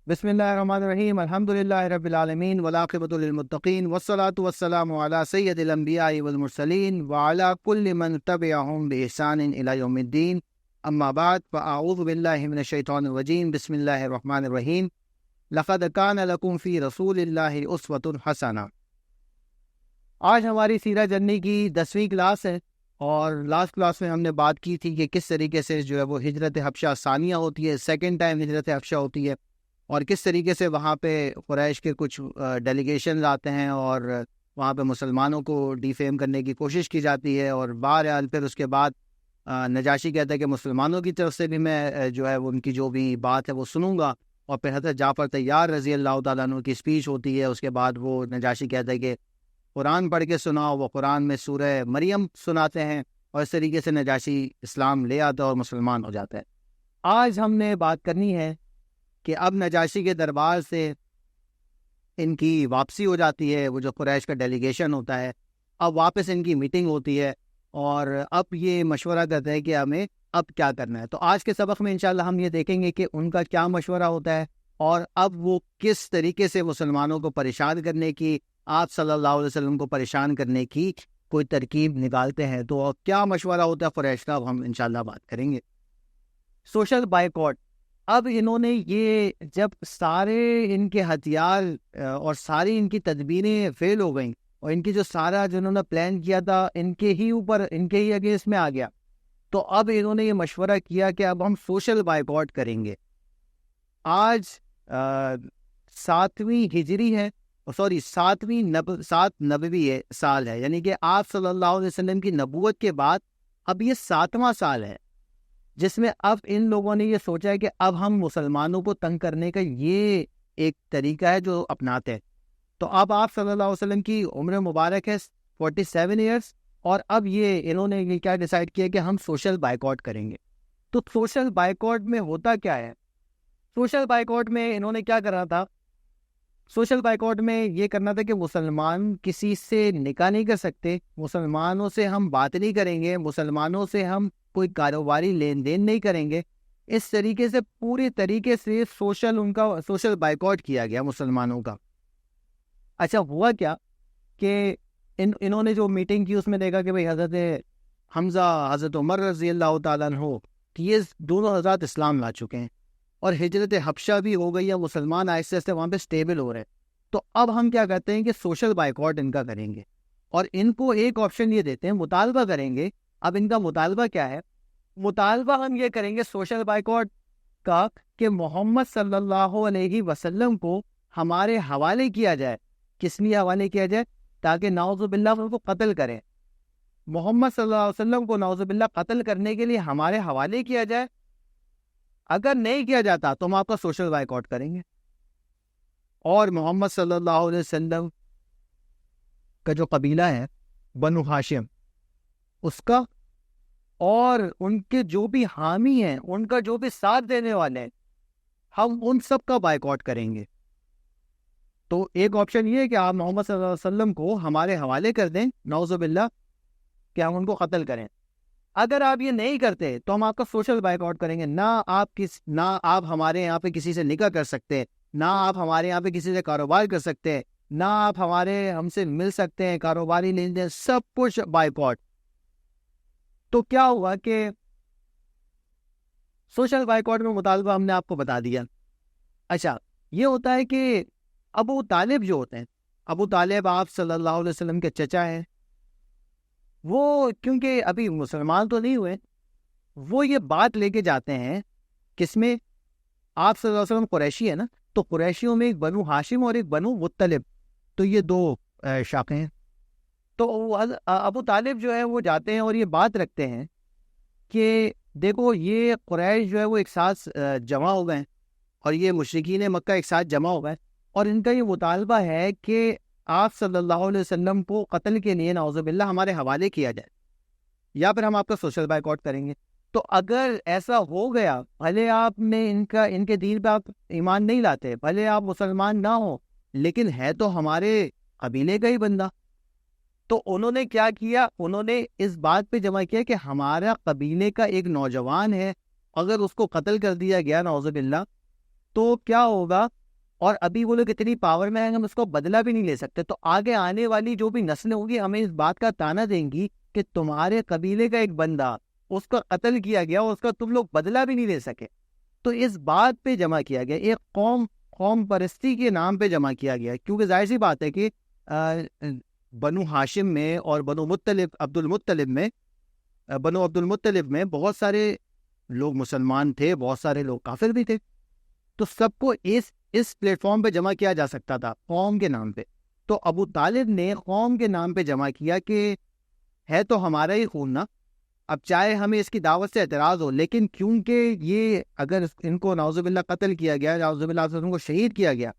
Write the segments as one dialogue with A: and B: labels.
A: بسم اللہ الرحمن الرحیم الحمد للہ رب العالمین والعاقبۃ للمتقین والصلاۃ والسلام علی سید الانبیاء والمرسلین وعلی کل من تبعہم بإحسان الی یوم الدین اما بعد فاعوذ باللہ من الشیطان الرجیم بسم اللہ الرحمن الرحیم لقد کان لکم فی رسول اللہ اسوۃ حسنہ۔ آج ہماری سیرہ جرنی کی 10ویں کلاس ہے اور لاسٹ کلاس میں ہم نے بات کی تھی کہ کس طریقے سے جو ہے وہ ہجرت حبشہ ثانیہ ہوتی ہے، سیکنڈ ٹائم ہجرت حبشہ ہوتی ہے، اور کس طریقے سے وہاں پہ قریش کے کچھ ڈیلیگیشن آتے ہیں اور وہاں پہ مسلمانوں کو ڈیفیم کرنے کی کوشش کی جاتی ہے، اور بہرحال پھر اس کے بعد نجاشی کہتا ہے کہ مسلمانوں کی طرف سے بھی میں جو ہے وہ ان کی جو بھی بات ہے وہ سنوں گا، اور پھر حضرت جعفر طیار رضی اللہ تعالیٰ عنہ کی اسپیچ ہوتی ہے۔ اس کے بعد وہ نجاشی کہتا ہے کہ قرآن پڑھ کے سناؤ، وہ قرآن میں سورہ مریم سناتے ہیں، اور اس طریقے سے نجاشی اسلام لے آتا ہے اور مسلمان ہو جاتا ہے۔ آج ہم نے بات کرنی ہے کہ اب نجاشی کے دربار سے ان کی واپسی ہو جاتی ہے، وہ جو قریش کا ڈیلیگیشن ہوتا ہے، اب واپس ان کی میٹنگ ہوتی ہے اور اب یہ مشورہ کرتے ہیں کہ ہمیں اب کیا کرنا ہے۔ تو آج کے سبق میں انشاءاللہ ہم یہ دیکھیں گے کہ ان کا کیا مشورہ ہوتا ہے اور اب وہ کس طریقے سے مسلمانوں کو پریشان کرنے کی، آپ صلی اللہ علیہ وسلم کو پریشان کرنے کی کوئی ترکیب نکالتے ہیں۔ تو کیا مشورہ ہوتا ہے قریش کا، اب ہم انشاءاللہ بات کریں گے۔ سوشل بائیکاٹ، اب انہوں نے یہ جب سارے ان کے ہتھیار اور ساری ان کی تدبیریں فیل ہو گئیں اور ان کی جو سارا جنہوں نے پلان کیا تھا ان کے ہی اوپر، ان کے ہی اگینسٹ میں آ گیا، تو اب انہوں نے یہ مشورہ کیا کہ اب ہم سوشل بائیکاٹ کریں گے۔ آج 7ویں ہجری ہے، سات نبوی سال ہے، یعنی کہ آپ صلی اللہ علیہ وسلم کی نبوت کے بعد اب یہ 7واں سال ہے جس میں اب ان لوگوں نے یہ سوچا ہے کہ اب ہم مسلمانوں کو تنگ کرنے کا یہ ایک طریقہ ہے جو اپناتے ہیں۔ تو اب آپ صلی اللہ علیہ وسلم کی عمر مبارک ہے 47 ایئرس، اور اب یہ انہوں نے یہ کیا ڈیسائیڈ کیا کہ ہم سوشل بائیکاٹ کریں گے۔ تو سوشل بائیکاٹ میں ہوتا کیا ہے؟ سوشل بائیکاٹ میں انہوں نے کیا کرنا تھا؟ سوشل بائیکاٹ میں یہ کرنا تھا کہ مسلمان کسی سے نکاح نہیں کر سکتے، مسلمانوں سے ہم بات نہیں کریں گے، مسلمانوں سے ہم کوئی کاروباری لین دین نہیں کریں گے۔ اس طریقے سے پورے طریقے سے سوشل بائیکاٹ کیا گیا مسلمانوں کا۔ اچھا، ہوا کیا کہ انہوں نے جو میٹنگ کی اس میں دیکھا کہ بھئی حضرت حمزہ، حضرت عمر رضی اللہ تعالیٰ عنہ، کہ یہ دونوں حضرات اسلام لا چکے ہیں اور ہجرت حبشہ بھی ہو گئی ہے، مسلمان آہستہ آہستہ وہاں پہ سٹیبل ہو رہے ہیں۔ تو اب ہم کیا کہتے ہیں کہ سوشل بائیکاٹ ان کا کریں گے، اور ان کو ایک آپشن یہ دیتے ہیں، مطالبہ کریں گے۔ اب ان کا مطالبہ کیا ہے؟ مطالبہ ہم یہ کریں گے سوشل بائیکاٹ کا کہ محمد صلی اللہ علیہ وسلم کو ہمارے حوالے کیا جائے۔ کس لیے حوالے کیا جائے؟ تاکہ نعوذ باللہ ان کو قتل کریں۔ محمد صلی اللہ علیہ وسلم کو نعوذ باللہ قتل کرنے کے لیے ہمارے حوالے کیا جائے۔ اگر نہیں کیا جاتا تو ہم آپ کا سوشل بائیکاٹ کریں گے، اور محمد صلی اللہ علیہ وسلم کا جو قبیلہ ہے بنو ہاشم، اس کا اور ان کے جو بھی حامی ہیں، ان کا جو بھی ساتھ دینے والے ہیں، ہم ان سب کا بائیکاٹ کریں گے۔ تو ایک آپشن یہ ہے کہ آپ محمد صلی اللہ علیہ وسلم کو ہمارے حوالے کر دیں، نعوذ باللہ، کہ ہم ان کو قتل کریں۔ اگر آپ یہ نہیں کرتے تو ہم آپ کا سوشل بائیکاٹ کریں گے۔ نہ آپ ہمارے یہاں پہ کسی سے نکاح کر سکتے، نہ آپ ہمارے یہاں پہ کسی سے کاروبار کر سکتے، نہ آپ ہم سے مل سکتے ہیں، کاروباری لین دین سب کچھ بائیکاٹ۔ تو کیا ہوا کہ سوشل بائیکاٹ میں مطالبہ ہم نے آپ کو بتا دیا۔ اچھا، یہ ہوتا ہے کہ ابو طالب جو ہوتے ہیں، ابو طالب آپ صلی اللہ علیہ وسلم کے چچا ہیں، وہ کیونکہ ابھی مسلمان تو نہیں ہوئے، وہ یہ بات لے کے جاتے ہیں، کس میں؟ آپ صلی اللہ علیہ وسلم قریشی ہے نا، تو قریشیوں میں ایک بنو ہاشم اور ایک بنو مطلب، تو یہ دو شاخیں ہیں۔ تو ابو طالب جو ہے وہ جاتے ہیں اور یہ بات رکھتے ہیں کہ دیکھو، یہ قریش جو ہے وہ ایک ساتھ جمع ہو گئے ہیں، اور یہ مشرکین مکہ ایک ساتھ جمع ہو گئے، اور ان کا یہ مطالبہ ہے کہ آپ صلی اللہ علیہ وسلم کو قتل کے لیے نعوذ باللہ ہمارے حوالے کیا جائے، یا پھر ہم آپ کا سوشل بائیکاٹ کریں گے۔ تو اگر ایسا ہو گیا، بھلے آپ نے ان کے دین پہ آپ ایمان نہیں لاتے، بھلے آپ مسلمان نہ ہو، لیکن ہے تو ہمارے قبیلے کا ہی بندہ۔ تو انہوں نے کیا کیا؟ انہوں نے اس بات پہ جمع کیا کہ ہمارا قبیلے کا ایک نوجوان ہے، اگر اس کو قتل کر دیا گیا نعوذ باللہ، تو کیا ہوگا؟ اور ابھی وہ لوگ اتنی پاور میں ہیں ہم اس کو بدلہ بھی نہیں لے سکتے. تو آگے آنے والی جو بھی نسلیں ہوں گی ہمیں اس بات کا تانا دیں گی کہ تمہارے قبیلے کا ایک بندہ اس کا قتل کیا گیا اور اس کا تم لوگ بدلہ بھی نہیں لے سکے. تو اس بات پہ جمع کیا گیا, ایک قوم پرستی کے نام پہ جمع کیا گیا, کیونکہ ظاہر سی بات ہے کہ بنو ہاشم میں اور بنو عبد المطلب میں بہت سارے لوگ مسلمان تھے, بہت سارے لوگ کافر بھی تھے. تو سب کو اس پلیٹ فارم پہ جمع کیا جا سکتا تھا قوم کے نام پہ. تو ابو طالب نے قوم کے نام پہ جمع کیا کہ ہے تو ہمارا ہی خون نا, اب چاہے ہمیں اس کی دعوت سے اعتراض ہو, لیکن کیونکہ یہ اگر ان کو نعوذ باللہ قتل کیا گیا, نعوذ باللہ ان کو شہید کیا گیا,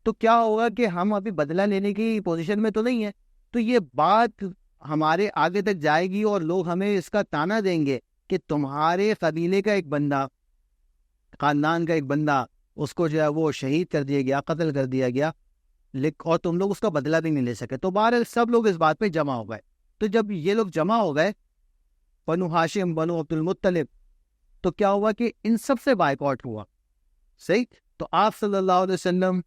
A: تو کیا ہوگا کہ ہم ابھی بدلہ لینے کی پوزیشن میں تو نہیں ہے. تو یہ بات ہمارے آگے تک جائے گی اور لوگ ہمیں اس کا تانا دیں گے کہ تمہارے قبیلے کا ایک بندہ, خاندان کا ایک بندہ, اس کو جو ہے وہ شہید کر دیا گیا, قتل کر دیا گیا, اور تم لوگ اس کا بدلہ بھی نہیں لے سکے. تو بہرحال سب لوگ اس بات پہ جمع ہو گئے. تو جب یہ لوگ جمع ہو گئے, بنو ہاشم, بنو عبد المطلب, تو کیا ہوا کہ ان سب سے بائیکاٹ ہوا. صحیح. تو آپ صلی اللہ علیہ وسلم,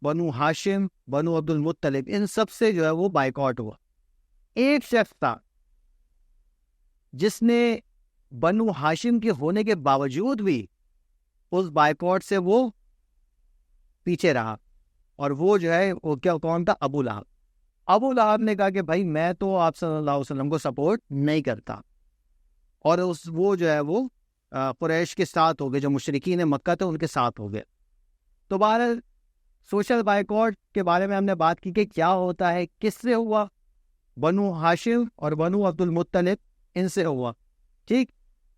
A: بنو ہاشم, بنو عبد المطلب, ان سب سے جو ہے وہ بائیکاٹ ہوا. ایک شخص تھا جس نے بنو ہاشم کے ہونے کے باوجود بھی اس بائیکاٹ سے وہ پیچھے رہا, اور وہ جو ہے وہ کون تھا؟ ابو لہب. ابو لہب نے کہا کہ بھائی میں تو آپ صلی اللہ علیہ وسلم کو سپورٹ نہیں کرتا, اور وہ جو ہے وہ قریش کے ساتھ ہو گئے, جو مشرکین مکہ تھے ان کے ساتھ ہو گئے. تو بہرحال سوشل بائیکاٹ کے بارے میں ہم نے بات کی کہ کیا ہوتا ہے, کس سے ہوا؟ بنو ہاشم اور بنو عبد المطلب, ان سے ہوا. ٹھیک.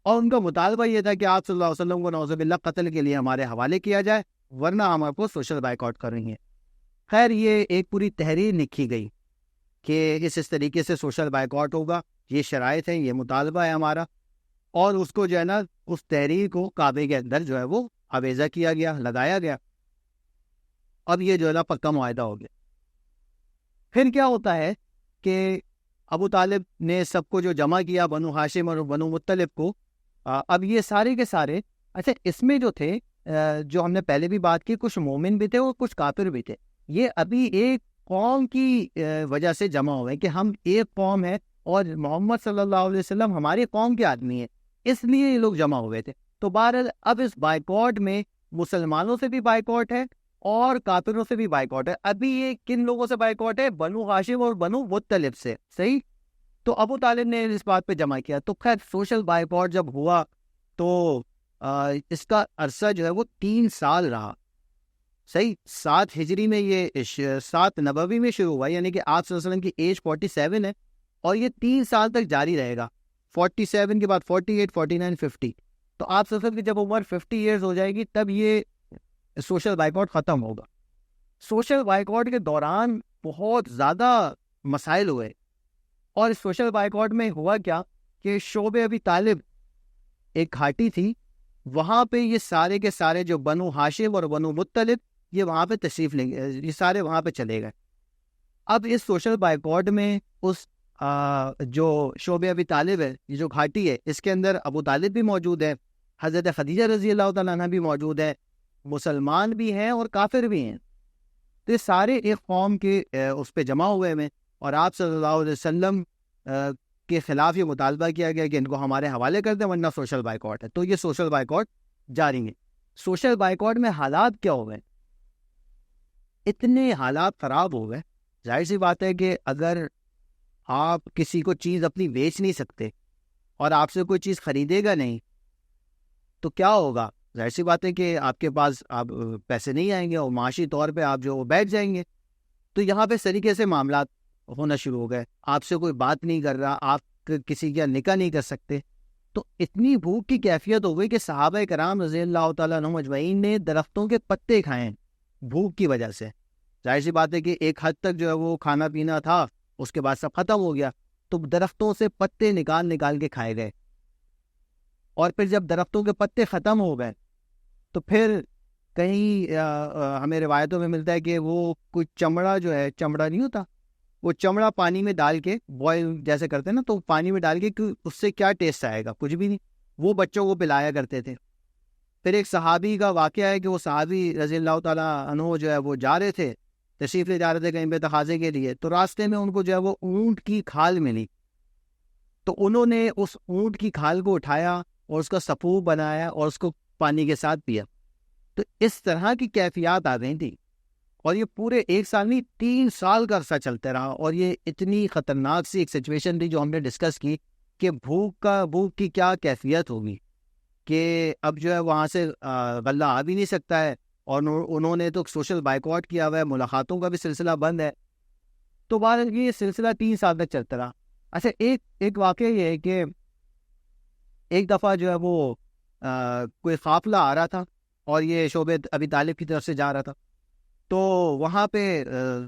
A: اور ان کا مطالبہ یہ تھا کہ آپ صلی اللہ علیہ وسلم کو نعوذ باللہ قتل کے لیے ہمارے حوالے کیا جائے, ورنہ ہم آپ کو سوشل بائیکاٹ کر رہی ہیں. خیر, یہ ایک پوری تحریر لکھی گئی کہ اس طریقے سے سوشل بائیکاٹ ہوگا, یہ شرائط ہیں, یہ مطالبہ ہے ہمارا. اور اس کو جو ہے نا, اس تحریر کو کعبے کے اندر جو ہے وہ آویزہ کیا گیا, لگایا گیا. اب یہ جو ہے نا پکا معاہدہ ہو گیا. پھر کیا ہوتا ہے کہ ابو طالب نے سب کو جو جمع کیا, بنو ہاشم اور بنو مطلب کو, اب یہ سارے کے سارے, اچھا اس میں جو تھے, جو ہم نے پہلے بھی بات کی, کچھ مومن بھی تھے اور کچھ کافر بھی تھے. یہ ابھی ایک قوم کی وجہ سے جمع ہوئے کہ ہم ایک قوم ہے اور محمد صلی اللہ علیہ وسلم ہماری قوم کے آدمی ہیں, اس لیے یہ لوگ جمع ہوئے تھے. تو بہرحال اب اس بائیکاٹ میں مسلمانوں سے بھی بائیکاٹ ہے اور کافروں سے بھی بائیکاٹ ہے. ابھی یہ کن لوگوں سے بائیکاٹ ہے؟ بنو ہاشم اور بنو مطلب سے. صحیح. تو ابو طالب نے اس بات پہ جمع کیا. تو خیر سوشل بائیکاٹ جب ہوا تو اس کا عرصہ جو ہے وہ 3 سال رہا. صحیح. 7 ہجری میں یہ 7 نبوی میں شروع ہوا, یعنی کہ آپ صلی اللہ علیہ وسلم کی ایج 47 ہے, اور یہ 3 سال تک جاری رہے گا. 47 کے بعد 48, 49, 50. تو آپ صلی اللہ علیہ وسلم کی جب عمر 50 ایئرز ہو جائے گی تب یہ سوشل بائیکاٹ ختم ہوگا. سوشل بائیکاٹ کے دوران بہت زیادہ مسائل ہوئے, اور سوشل بائیکاٹ میں ہوا کیا کہ شعب ابی طالب ایک گھاٹی تھی, وہاں پہ یہ سارے کے سارے جو بنو ہاشم اور بنو مطلب یہ وہاں پہ تشریف لیں گے, یہ سارے وہاں پہ چلے گئے. اب اس سوشل بائیکاٹ میں اس جو شعب ابی طالب ہے, یہ جو گھاٹی ہے, اس کے اندر ابو طالب بھی موجود ہے, حضرت خدیجہ رضی اللہ تعالیٰ عنہ بھی موجود ہے, مسلمان بھی ہیں اور کافر بھی ہیں. تو یہ سارے ایک قوم کے اس پہ جمع ہوئے ہیں, اور آپ صلی اللہ علیہ وسلم کے خلاف یہ مطالبہ کیا گیا کہ ان کو ہمارے حوالے کر دیں ورنہ سوشل بائیکاٹ ہے. تو یہ سوشل بائیکاٹ جاری ہے. سوشل بائیکاٹ میں حالات کیا ہو گئے؟ اتنے حالات خراب ہو گئے. ظاہر سی بات ہے کہ اگر آپ کسی کو چیز اپنی بیچ نہیں سکتے اور آپ سے کوئی چیز خریدے گا نہیں تو کیا ہوگا؟ ظاہر سی بات ہے کہ آپ کے پاس آپ پیسے نہیں آئیں گے اور معاشی طور پہ آپ جو بیٹھ جائیں گے. تو یہاں پہ اس طریقے سے معاملات ہونا شروع ہو گئے. آپ سے کوئی بات نہیں کر رہا, آپ کسی کا نکاح نہیں کر سکتے. تو اتنی بھوک کی کیفیت ہو گئی کہ صحابہ کرام رضی اللہ تعالیٰ عنہم اجمعین نے درختوں کے پتے کھائے بھوک کی وجہ سے. ظاہر سی بات ہے کہ ایک حد تک جو ہے وہ کھانا پینا تھا, اس کے بعد سب ختم ہو گیا. تو درختوں سے پتے نکال کے کھائے گئے, اور پھر جب درختوں کے پتے ختم ہو گئے تو پھر کہیں ہمیں روایتوں میں ملتا ہے کہ وہ کوئی چمڑا جو ہے, چمڑا نہیں ہوتا, وہ چمڑا پانی میں ڈال کے بوائل جیسے کرتے ہیں نا, تو پانی میں ڈال کے اس سے کیا ٹیسٹ آئے گا؟ کچھ بھی نہیں. وہ بچوں کو پلایا کرتے تھے. پھر ایک صحابی کا واقعہ ہے کہ وہ صحابی رضی اللہ تعالیٰ عنہ جو ہے وہ جا رہے تھے، تشریف لے جا رہے تھے کہیں پہ تقاضے کے لیے، تو راستے میں ان کو جو ہے وہ اونٹ کی کھال ملی، تو انہوں نے اس اونٹ کی کھال کو اٹھایا اور اس کا سپو بنایا اور اس کو پانی کے ساتھ پیا۔ تو اس طرح کی کیفیات آ گئی تھی، اور یہ پورے 1 سال نہیں 3 سال کا عرصہ چلتے رہا، اور یہ اتنی خطرناک سی ایک سچویشن تھی جو ہم نے ڈسکس کی کہ بھوک کی کیا کیفیت ہوگی، کہ اب جو ہے وہاں سے غلہ آ بھی نہیں سکتا ہے، اور انہوں نے تو سوشل بائیکاٹ کیا ہوا ہے، ملاقاتوں کا بھی سلسلہ بند ہے۔ تو بہرحال یہ سلسلہ 3 سال تک چلتا رہا۔ اچھا ایک واقعہ یہ ہے کہ ایک دفعہ جو ہے وہ کوئی قافلہ آ رہا تھا، اور یہ شعبہ ابی طالب کی طرف سے جا رہا تھا، تو وہاں پہ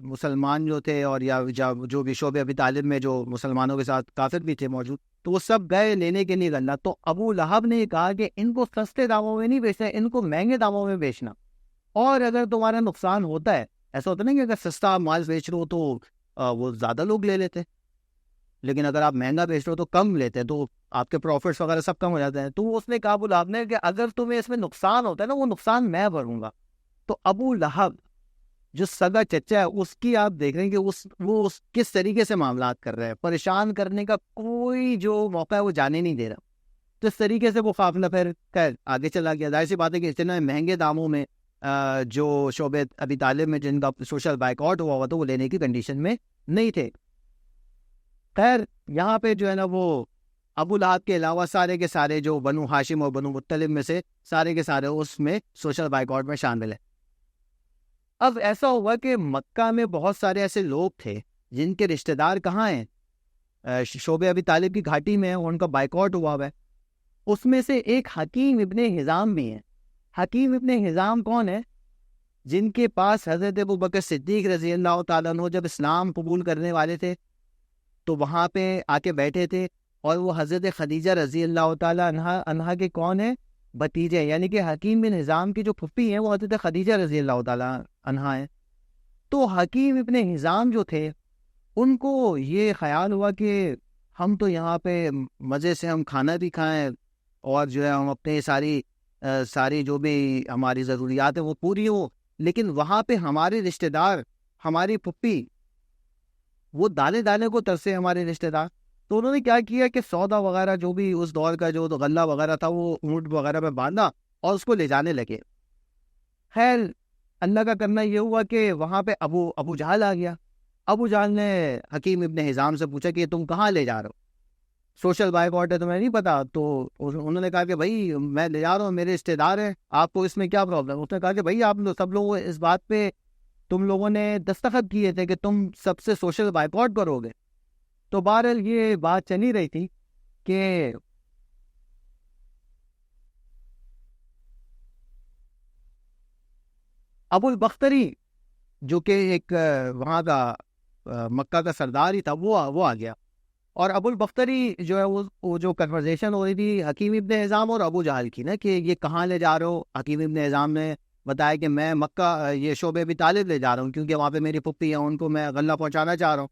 A: مسلمان جو تھے اور یا جو بھی شعبہ ابی طالب میں جو مسلمانوں کے ساتھ کافر بھی تھے موجود، تو وہ سب گئے لینے کے لیے غلہ۔ تو ابو لہب نے کہا کہ ان کو سستے داموں میں نہیں بیچنا، ان کو مہنگے داموں میں بیچنا، اور اگر تمہارا نقصان ہوتا ہے، ایسا ہوتا نا کہ اگر سستا مال بیچ رہے ہو تو وہ زیادہ لوگ لے لیتے، لیکن اگر آپ مہنگا بیچ رہے ہو تو کم لیتے ہیں، تو آپ کے پروفٹس وغیرہ سب کم ہو جاتے ہیں۔ تو اس نے کہا ابو لہب نے کہ اگر تمہیں اس میں نقصان ہوتا ہے نا، وہ نقصان میں بھروں گا۔ تو ابو لہب جو سگا چچا ہے، اس کی آپ دیکھ رہے ہیں کہ وہ کس طریقے سے معاملات کر رہے ہیں، پریشان کرنے کا کوئی جو موقع ہے وہ جانے نہیں دے رہا۔ تو اس طریقے سے وہ قافلہ پھر آگے چلا گیا۔ ظاہر سی بات ہے کہ اتنا مہنگے داموں میں جو شعبہ ابی طالب میں جن کا سوشل بائیکاٹ ہوا تو وہ لینے کی کنڈیشن میں نہیں تھے۔ خیر یہاں پہ جو ہے نا وہ ابو لہب کے علاوہ سارے کے سارے جو بنو ہاشم اور بنو مطلب میں سے سارے کے سارے اس میں سوشل بائیکاٹ میں شامل ہیں۔ اب ایسا ہوا کہ مکہ میں بہت سارے ایسے لوگ تھے جن کے رشتہ دار کہاں ہیں، شعبہ ابی طالب کی گھاٹی میں، ان کا بائیکاٹ ہوا ہے۔ اس میں سے ایک حکیم ابن حزام بھی ہیں۔ حکیم ابن حزام کون ہے؟ جن کے پاس حضرت ابوبکر صدیق رضی اللہ تعالیٰ عنہ جب اسلام قبول کرنے والے تھے تو وہاں پہ آ کے بیٹھے تھے، اور وہ حضرت خدیجہ رضی اللہ تعالیٰ عنہا کے کون ہیں؟ بھتیجے، یعنی کہ حکیم بن حزام کی جو پھپھی ہیں وہ حضرت خدیجہ رضی اللہ تعالیٰ عنہا ہیں۔ تو حکیم ابن حزام جو تھے ان کو یہ خیال ہوا کہ ہم تو یہاں پہ مزے سے ہم کھانا بھی کھائیں، اور جو ہے ہم اپنے ساری جو بھی ہماری ضروریات ہیں وہ پوری ہوں، لیکن وہاں پہ ہمارے رشتہ دار، ہماری پھپھی وہ دانے دانے کو ترسے ہمارے رشتہ دار۔ تو انہوں نے کیا کیا کہ سودا وغیرہ جو بھی اس دور کا جو غلہ وغیرہ تھا وہ اونٹ وغیرہ پہ باندھا اور اس کو لے جانے لگے۔ خیر اللہ کا کرنا یہ ہوا کہ وہاں پہ ابو جہل آ گیا۔ ابو جہل نے حکیم ابن حزام سے پوچھا کہ تم کہاں لے جا رہے ہو، سوشل بائیکاٹ ہے تمہیں نہیں پتا؟ تو انہوں نے کہا کہ بھائی میں لے جا رہا ہوں، میرے رشتہ دار ہیں، آپ کو اس میں کیا پرابلم؟ اس نے کہا کہ بھائی آپ سب لوگ اس بات پہ تم لوگوں نے دستخط کیے تھے کہ تم سب سے سوشل بائیکاٹ کرو گے۔ تو بہرحال یہ بات چلی رہی تھی کہ ابو البختری جو کہ ایک وہاں کا مکہ کا سردار ہی تھا وہ آ گیا، اور ابو البختری جو ہے وہ جو کنورزیشن ہو رہی تھی حکیم ابن حزام اور ابو جہل کی نا کہ یہ کہاں لے جا رہے ہو، حکیم ابن حزام نے بتایا کہ میں مکہ یہ شعبہ ابی طالب لے جا رہا ہوں کیونکہ وہاں پہ میری پھپھی ہے، ان کو میں غلہ پہنچانا چاہ رہا ہوں۔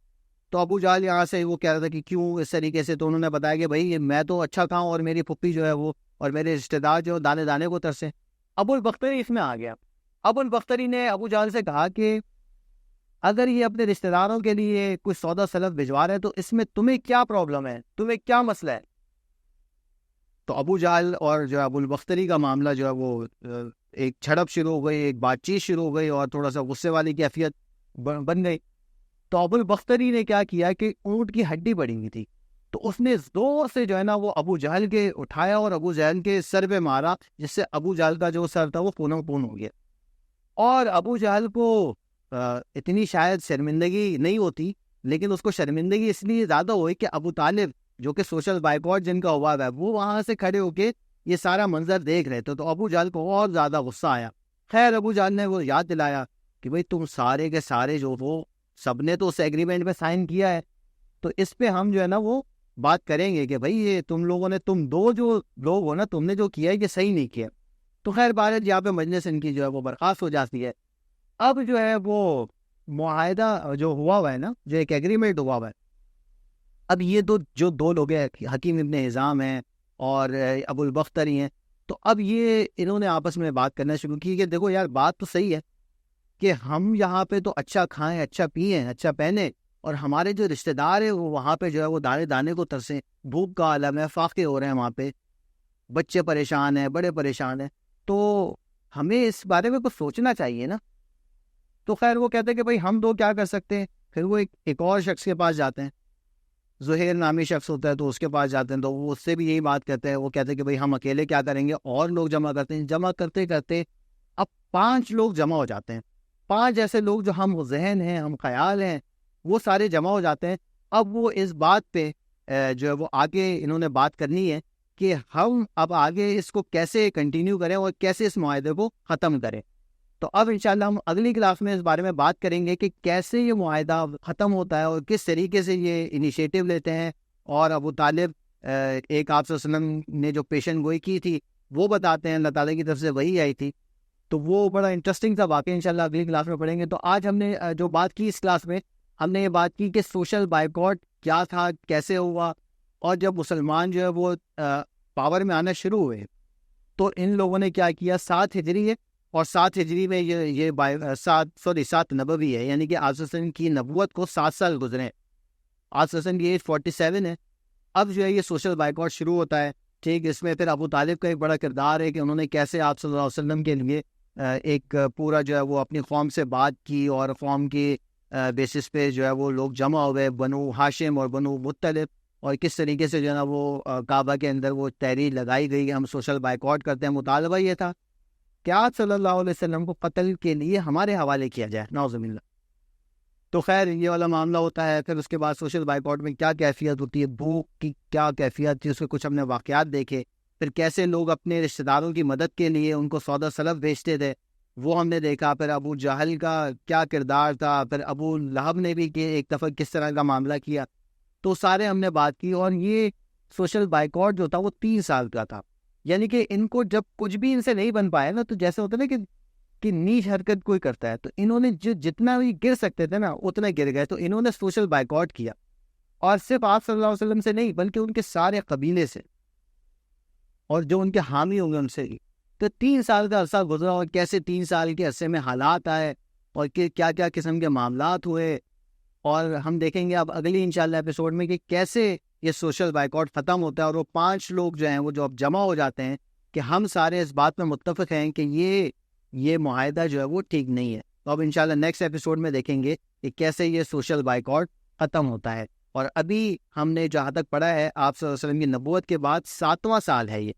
A: تو ابو جہل یہاں سے وہ کہہ رہا تھا کہ کیوں اس طریقے سے؟ تو انہوں نے بتایا کہ بھائی میں تو اچھا کھاؤں اور میری پھپھی جو ہے وہ اور میرے رشتہ دار جو دانے دانے کو ترسے۔ ابو البختری اس میں آ گیا۔ ابو البختری نے ابو جہل سے کہا کہ اگر یہ اپنے رشتہ داروں کے لیے کوئی سودا سلف بھجوا رہے ہیں تو اس میں تمہیں کیا پرابلم ہے، تمہیں کیا مسئلہ ہے؟ تو ابو جہل اور جو ابو البختری کا معاملہ جو ہے وہ ایک جھڑپ شروع ہو گئی، ایک بات چیت شروع ہو گئی، اور تھوڑا سا غصے والی کیفیت بن گئی۔ تو ابو البختری نے کیا کیا کہ اونٹ کی ہڈی پڑی ہوئی تھی، تو اس نے زور سے جو ہے نا وہ ابو جہل کے اٹھایا اور ابو جہل کے سر پہ مارا، جس سے ابو جہل کا جو سر تھا وہ پونہ پون ہو گیا۔ اور ابو جہل کو اتنی شاید شرمندگی نہیں ہوتی، لیکن اس کو شرمندگی اس لیے زیادہ ہوئی کہ ابو طالب جو کہ سوشل بائیکاٹ جن کا ہوا ہے وہ وہاں سے کھڑے ہو کے یہ سارا منظر دیکھ رہے تھے، تو ابو جہل کو اور زیادہ غصہ آیا۔ خیر ابو جہل نے وہ یاد دلایا کہ بھئی تم سارے کے سارے جو وہ سب نے تو اس ایگریمنٹ پہ سائن کیا ہے، تو اس پہ ہم جو ہے نا وہ بات کریں گے کہ بھئی یہ تم لوگوں نے، تم دو جو لوگ ہو نا، تم نے جو کیا ہے یہ صحیح نہیں کیا۔ تو خیر بہرحال یہاں پہ مجلس ان کی جو ہے وہ برخاست ہو جاتی ہے۔ اب جو ہے وہ معاہدہ جو ہوا ہے نا، جو ایک ایگریمنٹ ہوا ہے، اب یہ جو دو لوگ ہیں حکیم ابن حزام ہیں اور ابو البختری ہیں، تو اب یہ انہوں نے آپس میں بات کرنا شروع کی کہ دیکھو یار بات تو صحیح ہے کہ ہم یہاں پہ تو اچھا کھائیں، اچھا پئیں، اچھا پہنیں، اور ہمارے جو رشتہ دار ہیں وہ وہاں پہ جو ہے وہ دانے دانے کو ترسیں، بھوک کا عالم ہے، فاقے ہو رہے ہیں وہاں پہ، بچے پریشان ہیں، بڑے پریشان ہیں، تو ہمیں اس بارے میں کچھ سوچنا چاہیے نا۔ تو خیر وہ کہتے ہیں کہ بھائی ہم دو کیا کر سکتے ہیں۔ پھر وہ ایک اور شخص کے پاس جاتے ہیں، زہیر نامی شخص ہوتا ہے، تو اس کے پاس جاتے ہیں، تو وہ اس سے بھی یہی بات کرتے ہیں۔ وہ کہتے ہیں کہ بھائی ہم اکیلے کیا کریں گے، اور لوگ جمع کرتے ہیں، جمع کرتے کرتے اب 5 لوگ جمع ہو جاتے ہیں، 5 ایسے لوگ جو ہم ذہن ہیں، ہم خیال ہیں، وہ سارے جمع ہو جاتے ہیں۔ اب وہ اس بات پہ جو ہے وہ آگے انہوں نے بات کرنی ہے کہ ہم اب آگے اس کو کیسے کنٹینیو کریں اور کیسے اس معاہدے کو ختم کریں۔ تو اب انشاءاللہ ہم اگلی کلاس میں اس بارے میں بات کریں گے کہ کیسے یہ معاہدہ ختم ہوتا ہے اور کس طریقے سے یہ انیشیٹو لیتے ہیں، اور ابو طالب ایک آپ صلی اللہ علیہ وسلم نے جو پیشن گوئی کی تھی وہ بتاتے ہیں، اللہ تعالیٰ کی طرف سے وہی آئی تھی، تو وہ بڑا انٹرسٹنگ تھا واقعی۔ انشاءاللہ اگلی کلاس میں پڑھیں گے۔ تو آج ہم نے جو بات کی اس کلاس میں، ہم نے یہ بات کی کہ سوشل بائیکاٹ کیا تھا، کیسے ہوا، اور جب مسلمان جو ہے وہ پاور میں آنا شروع ہوئے تو ان لوگوں نے کیا کیا۔ 7 ہجری ہے، اور 7 ہجری میں یہ 7 نبوی ہے، یعنی کہ آپ صلی اللہ علیہ وسلم کی نبوت کو 7 سال گزرے ہیں۔ آپ صلی اللہ علیہ وسلم کی ایج 47 ہے۔ اب جو ہے یہ سوشل بائیکاٹ شروع ہوتا ہے، ٹھیک۔ اس میں پھر ابو طالب کا ایک بڑا کردار ہے کہ انہوں نے کیسے آپ صلی اللہ علیہ وسلم کے لیے ایک پورا جو ہے وہ اپنی قوم سے بات کی، اور قوم کی بیسس پہ جو ہے وہ لوگ جمع ہوئے، بنو ہاشم اور بنو مطلب، اور کس طریقے سے جو ہے نا وہ کعبہ کے اندر وہ تحریر لگائی گئی کہ ہم سوشل بائیکاٹ کرتے ہیں۔ مطالبہ یہ تھا کہ آپ صلی اللہ علیہ وسلم کو قتل کے لیے ہمارے حوالے کیا جائے، نعوذ باللہ۔ تو خیر یہ والا معاملہ ہوتا ہے۔ پھر اس کے بعد سوشل بائیکاٹ میں کیا کیفیت ہوتی ہے، بھوک کی کیا کیفیت تھی، اس کے کچھ ہم نے واقعات دیکھے۔ پھر کیسے لوگ اپنے رشتہ داروں کی مدد کے لیے ان کو سودا سلف بیچتے تھے، وہ ہم نے دیکھا۔ پھر ابو جہل کا کیا کردار تھا، پھر ابو لہب نے بھی کہ ایک دفعہ کس طرح کا معاملہ کیا، تو سارے ہم نے بات کی۔ اور یہ سوشل بائیکاٹ جو تھا وہ 3 سال کا تھا، یعنی کہ ان کو جب کچھ بھی ان سے نہیں بن پایا نا، تو جیسے ہوتا ہے نا کہ نیچ حرکت کوئی کرتا ہے، تو انہوں نے جتنا بھی گر سکتے تھے نا اتنا گر گئے، تو انہوں نے سوشل بائیکاٹ کیا، اور صرف آپ صلی اللہ علیہ وسلم سے نہیں بلکہ ان کے سارے قبیلے سے، اور جو ان کے حامی ہوں گے ان سے بھی۔ تو 3 سال کا عرصہ گزرا، اور کیسے 3 سال کے عرصے میں حالات آئے، اور کیا کیا قسم کے معاملات ہوئے، اور ہم دیکھیں گے اب اگلی انشاءاللہ ایپیسوڈ میں کہ کیسے یہ سوشل بائیکاٹ ختم ہوتا ہے، اور وہ 5 لوگ جو ہیں وہ جو اب جمع ہو جاتے ہیں کہ ہم سارے اس بات میں متفق ہیں کہ یہ معاہدہ جو ہے وہ ٹھیک نہیں ہے۔ تو اب انشاءاللہ نیکسٹ ایپیسوڈ میں دیکھیں گے کہ کیسے یہ سوشل بائیکاٹ ختم ہوتا ہے۔ اور ابھی ہم نے جہاں تک پڑھا ہے آپ صلی اللہ علیہ وسلم کی نبوت کے بعد 7واں سال ہے یہ،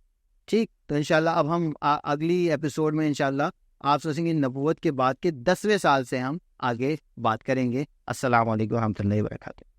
A: ٹھیک۔ تو انشاءاللہ اب ہم اگلی ایپیسوڈ میں انشاءاللہ آپ صلی اللہ علیہ وسلم کی نبوت کے بعد کے 10ویں سال سے ہم آگے بات کریں گے۔ السلام علیکم ورحمۃ اللہ وبرکاتہ۔